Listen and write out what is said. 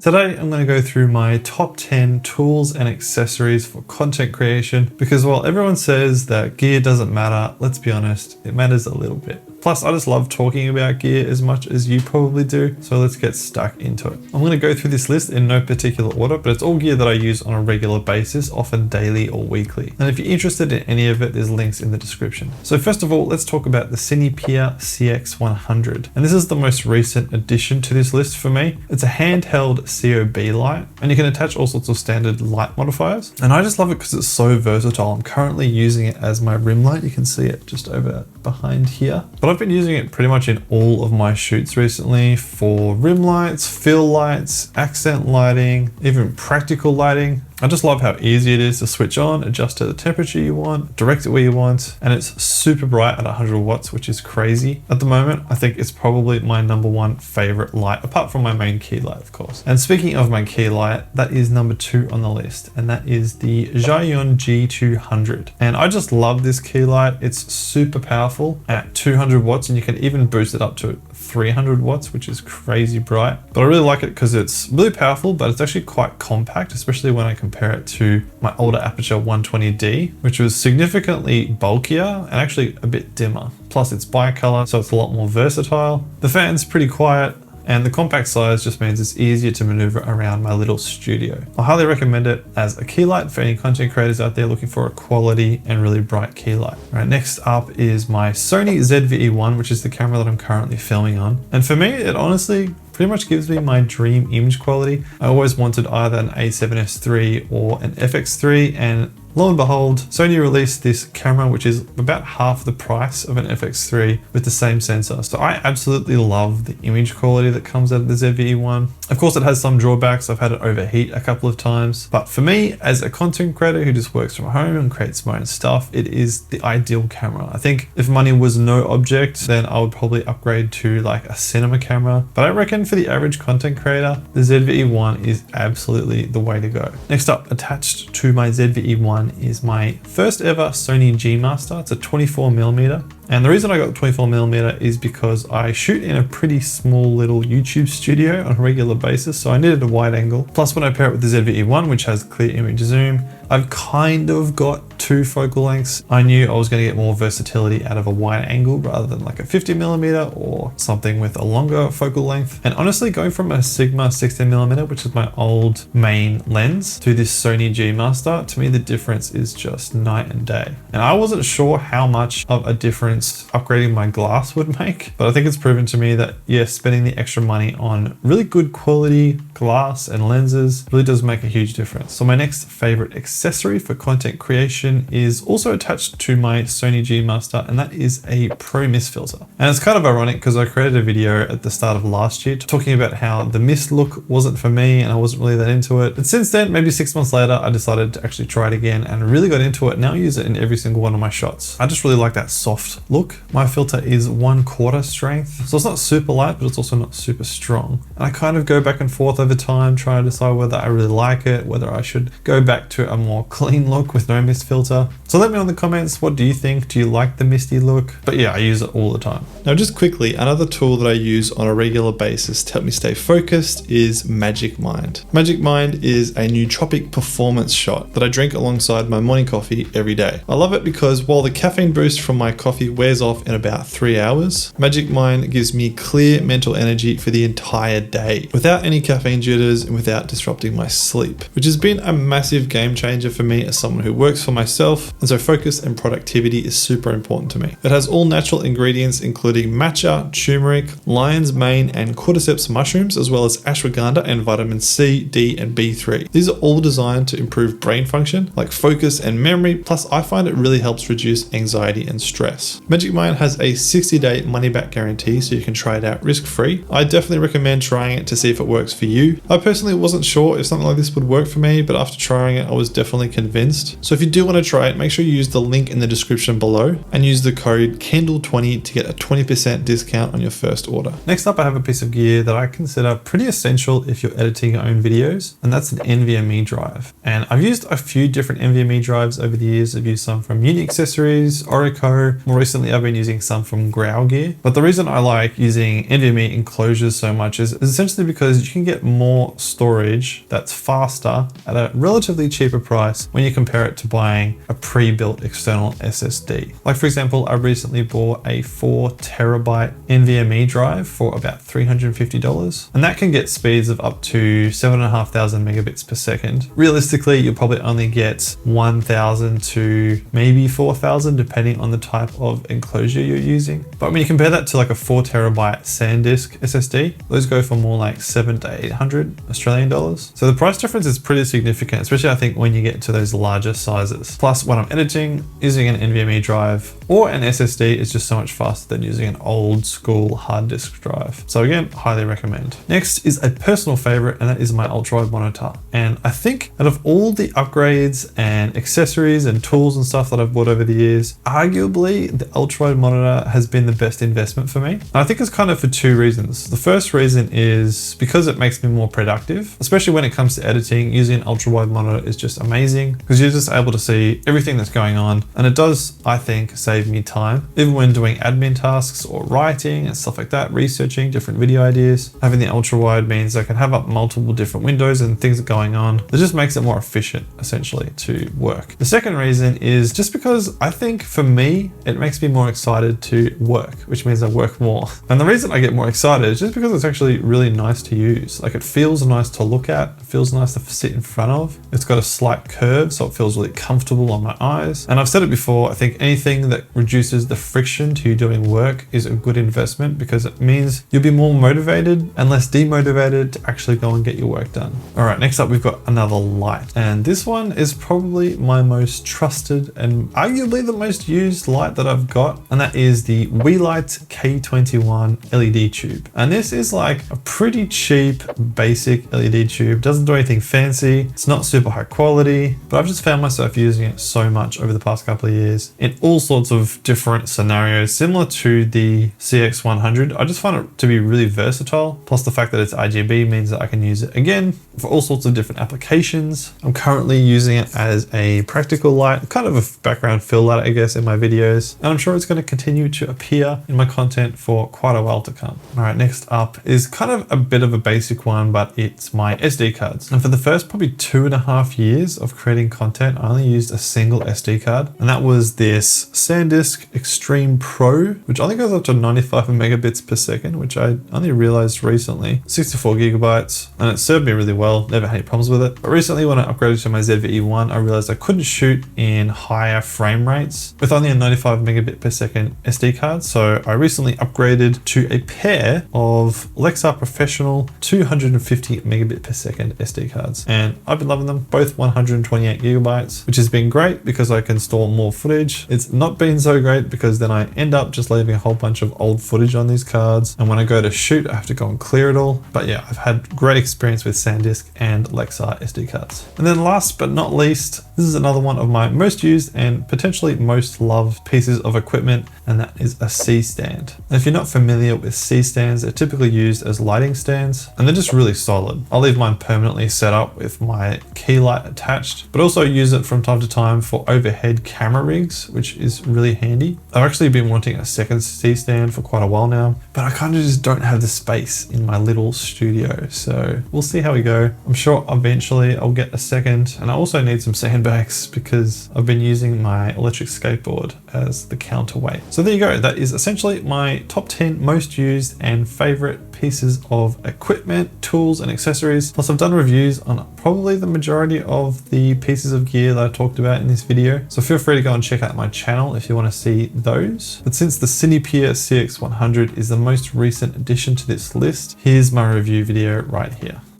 Today, I'm going to go through my top 10 tools and accessories for content creation because while everyone says that gear doesn't matter, let's be honest, it matters a little bit. Plus, I just love talking about gear as much as you probably do, so let's get stuck into it. I'm going to go through this list in no particular order, but it's all gear that I use on a regular basis, often daily or weekly. And if you're interested in any of it, there's links in the description. So first of all, let's talk about the Cinepeer CX100. And this is the most recent addition to this list for me. It's a handheld COB light, and you can attach all sorts of standard light modifiers. And I just love it because it's so versatile. I'm currently using it as my rim light. You can see it just over behind here. But I've been using it pretty much in all of my shoots recently for rim lights, fill lights, accent lighting, even practical lighting. I just love how easy it is to switch on, adjust to the temperature you want, direct it where you want, and it's super bright at 100 watts, which is crazy. At the moment, I think it's probably my #1 favorite light, apart from my main key light, of course. And speaking of my key light, that is number 2 on the list, and that is the Zhiyun G200. And I just love this key light. It's super powerful at 200 watts, and you can even boost it up to 300 watts, which is crazy bright. But I really like it because it's really powerful, but it's actually quite compact, especially when I compare it to my older Aputure 120D, which was significantly bulkier and actually a bit dimmer. Plus it's bicolor, so it's a lot more versatile. The fan's pretty quiet, and the compact size just means it's easier to maneuver around my little studio. I highly recommend it as a key light for any content creators out there looking for a quality and really bright key light. All right, next up is my Sony ZV-E1, which is the camera that I'm currently filming on. And for me, it honestly pretty much gives me my dream image quality. I always wanted either an A7S III or an FX3, and lo and behold, Sony released this camera, which is about half the price of an FX3 with the same sensor. So I absolutely love the image quality that comes out of the ZV-E1. Of course, it has some drawbacks. I've had it overheat a couple of times, but for me, as a content creator who just works from home and creates my own stuff, it is the ideal camera. I think if money was no object, then I would probably upgrade to like a cinema camera. But I reckon for the average content creator, the ZV-E1 is absolutely the way to go. Next up, attached to my ZV-E1 is my first ever Sony G Master. It's a 24mm. And the reason I got the 24mm is because I shoot in a pretty small little YouTube studio on a regular basis, so I needed a wide angle. Plus when I pair it with the ZV-E1, which has clear image zoom, I've kind of got 2 focal lengths. I knew I was going to get more versatility out of a wide angle rather than like a 50mm or something with a longer focal length. And honestly, going from a Sigma 16mm, which is my old main lens, to this Sony G Master, to me the difference is just night and day. And I wasn't sure how much of a difference upgrading my glass would make, but I think it's proven to me that yes, spending the extra money on really good quality glass and lenses really does make a huge difference. So my next favorite accessory for content creation is also attached to my Sony G Master, and that is a Pro Mist filter. And it's kind of ironic because I created a video at the start of last year talking about how the mist look wasn't for me and I wasn't really that into it. But since then, maybe 6 months later, I decided to actually try it again and really got into it. Now I use it in every single one of my shots. I just really like that soft look. My filter is 1/4 strength, so it's not super light, but it's also not super strong. And I kind of go back and forth over time, trying to decide whether I really like it, whether I should go back to a more clean look with no mist filter. So let me know in the comments, what do you think? Do you like the misty look? But yeah, I use it all the time. Now just quickly, another tool that I use on a regular basis to help me stay focused is Magic Mind. Magic Mind is a nootropic performance shot that I drink alongside my morning coffee every day. I love it because while the caffeine boost from my coffee wears off in about 3 hours, Magic Mind gives me clear mental energy for the entire day without any caffeine jitters and without disrupting my sleep, which has been a massive game changer for me as someone who works for myself, and so focus and productivity is super important to me. It has all natural ingredients including matcha, turmeric, lion's mane and cordyceps mushrooms, as well as ashwagandha and vitamin C, D and B3. These are all designed to improve brain function like focus and memory, plus I find it really helps reduce anxiety and stress. Magic Mind has a 60-day money-back guarantee, so you can try it out risk-free. I definitely recommend trying it to see if it works for you. I personally wasn't sure if something like this would work for me, but after trying it, I was definitely convinced. So if you do want to try it, make sure you use the link in the description below and use the code KENDLE20 to get a 20% discount on your first order. Next up, I have a piece of gear that I consider pretty essential if you're editing your own videos, and that's an NVMe drive. And I've used a few different NVMe drives over the years. I've used some from Uni Accessories, Orico, more recently recently I've been using some from Grau Gear, but the reason I like using NVMe enclosures so much is essentially because you can get more storage that's faster at a relatively cheaper price when you compare it to buying a pre-built external SSD. Like for example, I recently bought a 4 terabyte NVMe drive for about $350, and that can get speeds of up to 7,500 megabits per second. Realistically, you'll probably only get 1,000 to maybe 4,000 depending on the type of enclosure you're using. But when you compare that to like a 4 terabyte SanDisk SSD, those go for more like 700 to 800 Australian dollars. So the price difference is pretty significant, especially I think when you get to those larger sizes. Plus when I'm editing, using an NVMe drive or an SSD is just so much faster than using an old school hard disk drive. So again, highly recommend. Next is a personal favorite, and that is my ultrawide monitor. And I think out of all the upgrades and accessories and tools and stuff that I've bought over the years, arguably the ultrawide monitor has been the best investment for me. And I think it's kind of for two reasons. The first reason is because it makes me more productive, especially when it comes to editing. Using an ultrawide monitor is just amazing because you're just able to see everything that's going on, and it does, I think, save me time. Even when doing admin tasks or writing and stuff like that, researching different video ideas, having the ultrawide means I can have up multiple different windows and things are going on. It just makes it more efficient essentially to work. The second reason is just because I think for me, it makes me more excited to work, which means I work more. And the reason I get more excited is just because it's actually really nice to use. Like it feels nice to look at, it feels nice to sit in front of. It's got a slight curve, so it feels really comfortable on my eyes. And I've said it before, I think anything that reduces the friction to you doing work is a good investment because it means you'll be more motivated and less demotivated to actually go and get your work done. All right, next up, we've got another light. And this one is probably my most trusted and arguably the most used light that I've got. And that is the WeLight K21 LED tube. And this is like a pretty cheap, basic LED tube. Doesn't do anything fancy. It's not super high quality, but I've just found myself using it so much over the past couple of years in all sorts of different scenarios, similar to the CX100. I just find it to be really versatile. Plus the fact that it's RGB means that I can use it again for all sorts of different applications. I'm currently using it as a practical light, kind of a background fill light, I guess, in my videos. And I'm sure it's going to continue to appear in my content for quite a while to come. All right, next up is kind of a bit of a basic one, but it's my SD cards. And for the first probably 2.5 years of creating content, I only used a single SD card. And that was this SanDisk Extreme Pro, which only goes up to 95 megabits per second, which I only realized recently. 64 gigabytes, and it served me really well. Never had any problems with it. But recently when I upgraded to my ZV-E1, I realized I couldn't shoot in higher frame rates with only a 95 megabit per second SD card. So I recently upgraded to a pair of Lexar Professional 250 megabit per second SD cards. And I've been loving them, both 128 gigabytes, which has been great because I can store more footage. It's not been so great because then I end up just leaving a whole bunch of old footage on these cards. And when I go to shoot, I have to go and clear it all. But yeah, I've had great experience with SanDisk and Lexar SD cards. And then last but not least, this is another one of my most used and potentially most loved pieces of equipment, and that is a C-stand. And if you're not familiar with C-stands, they're typically used as lighting stands, and they're just really solid. I'll leave mine permanently set up with my key light attached, but also use it from time to time for overhead camera rigs, which is really handy. I've actually been wanting a second C-stand for quite a while now, but I kind of just don't have the space in my little studio. So we'll see how we go. I'm sure eventually I'll get a second, and I also need some sandbags because I've been using my electric skateboard as the counterweight. So there you go. That is essentially my top 10 most used and favorite pieces of equipment, tools, and accessories. Plus I've done reviews on probably the majority of the pieces of gear that I talked about in this video. So feel free to go and check out my channel if you want to see those. But since the Cinepeer CX100 is the most recent addition to this list, here's my review video right here.